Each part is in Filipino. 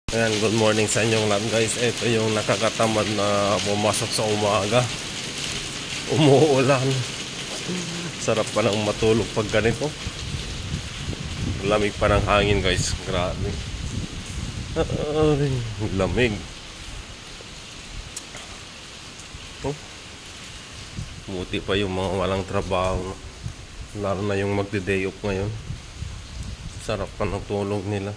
Ayan, good morning sa inyong lahat guys. Ito yung nakakatamad na pumasok sa umaga. Umuulan. Sarap pa ng matulog pag ganito. Lamig pa ng hangin guys. Grabe. Ay, lamig. Oh. Buti pa yung mga walang trabaho. Lalo na yung magde-day off ngayon. Sarap pa ng tulog nila.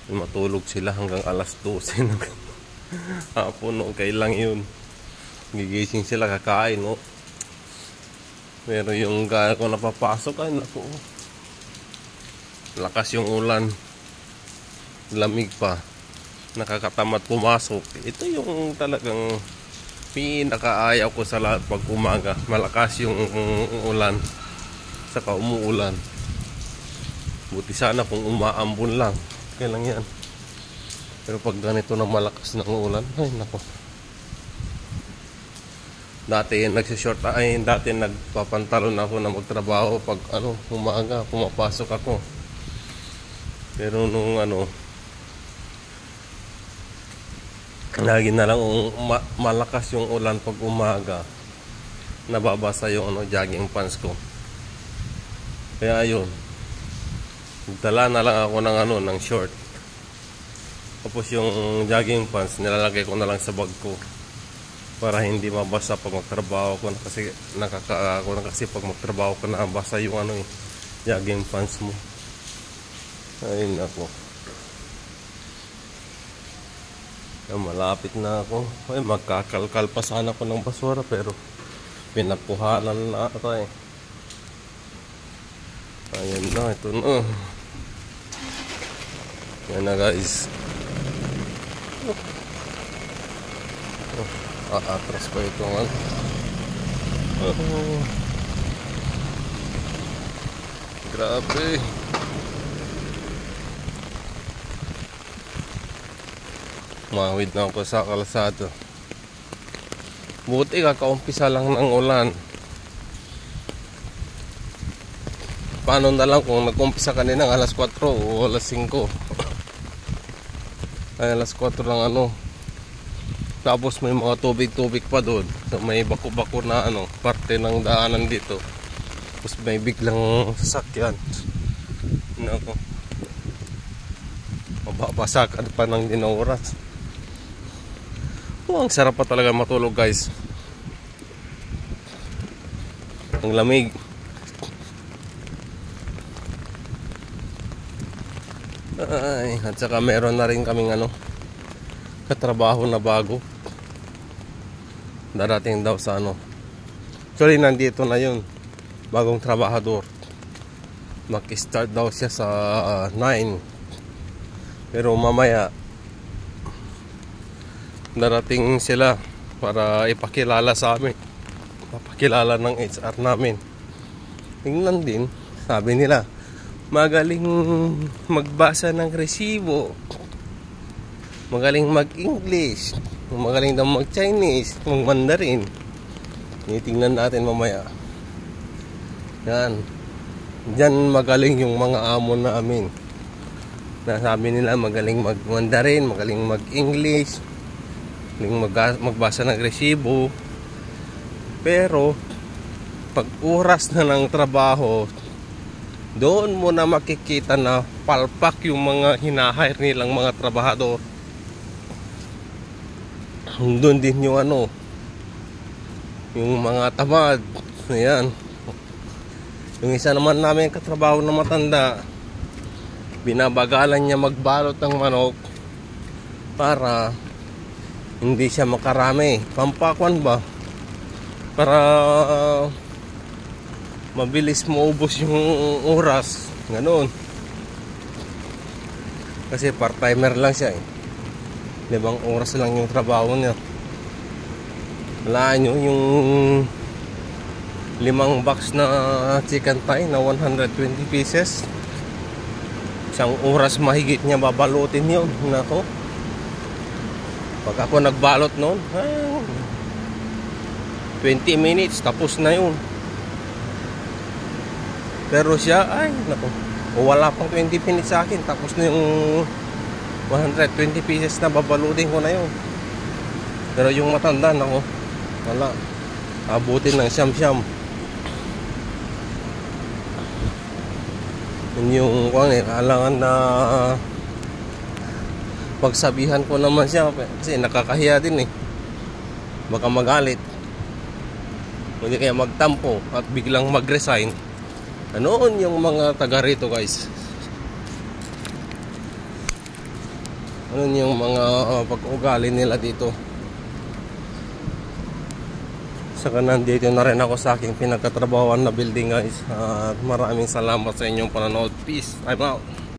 Matulog sila hanggang alas 12 ng hapon. Okay lang yun. Gigising sila kakain, no? Pero yung gaya ko napapasok, ay naku, lakas yung ulan, lamig pa, nakakatamad pumasok. Ito yung talagang pinakaayaw ko sa lahat pag umaga. Malakas yung ulan, saka umuulan. Buti sana kung umaambon lang, okay lang yan. Pero pag ganito na malakas ng ulan, ay nako. Dati nagpapantalon ako na magtrabaho pag umaga, pumapasok ako. Pero nung lagi na lang malakas yung ulan pag umaga, nababasa yung jogging pants ko. Kaya ayun, dala na lang ako ng short. Tapos yung jogging pants nilalagay ko na lang sa bag ko para hindi mabasa pag magtrabaho ko, kasi pag magtrabaho ko nabasa yung jogging pants mo. Ayun ako. Malapit na ako. Ay, magkakalkal pa sana ako ng basura pero pinagkuhanan na ata eh. Ayan na, ito na. Yan na guys. Atras pa ito nga. Grabe. Mawid na ako sa kalsada. Buti kakaumpisa lang ng ulan. Paano na lang kung nag-umpisa kanina ng alas 4 o alas 5. Ay, alas 4 lang Tapos may mga tubig-tubig pa doon. So, may bako-bako na parte ng daanan dito. Tapos may biglang sasakyan. Nako. Mababasakan pa ng dinoras. Ang sarap pa talaga matulog guys. Ang lamig. Ay, at saka meron na rin kaming katrabaho na bago. Darating daw sa Actually nandito na yun, bagong trabahador. Mag-start daw siya sa 9. Pero mamaya darating sila para ipakilala sa amin. Papakilala ng HR namin. Tingnan din, sabi nila magaling magbasa ng resibo, magaling mag-English, magaling daw mag-Chinese, mag-Mandarin. Tingnan natin mamaya. Yan. Diyan magaling yung mga amo namin. Nasabi nila magaling mag-Mandarin, magaling mag-English, magaling magbasa ng resibo. Pero pag oras na ng trabaho, doon mo na makikita na palpak yung mga hinahire nilang mga trabahador. Doon din yung yung mga tamad. Ayan. Yung isa naman namin katrabaho na matanda, binabagalan niya magbalot ng manok para hindi siya makarami. Pampakwan ba? Para mabilis maubos yung oras. Ganoon. Kasi part-timer lang siya 5 oras lang yung trabaho niya. Wala nyo yung 5 box na chicken thigh na 120 pieces. 1 oras mahigit niya babalutin yun. Nako. Pag ako nagbalot noon, 20 minutes tapos na yun. Pero siya, ay, naku, wala pang 20 minutes sa akin, tapos na yung 120 pieces na babaludin ko na yun. Pero yung matanda nako, wala, abutin ng siyam-siyam. Yun yung kailangan na pagsabihan ko naman siya kasi nakakahiya din eh. Baka magalit, hindi kaya magtampo at biglang mag-resign. Anoon yung mga taga rito guys, ano yung mga pag-ugali nila dito. Saka nandito na rin ako sa aking pinagkatrabahoan na building guys. At maraming salamat sa inyong panonood. Peace, I'm out.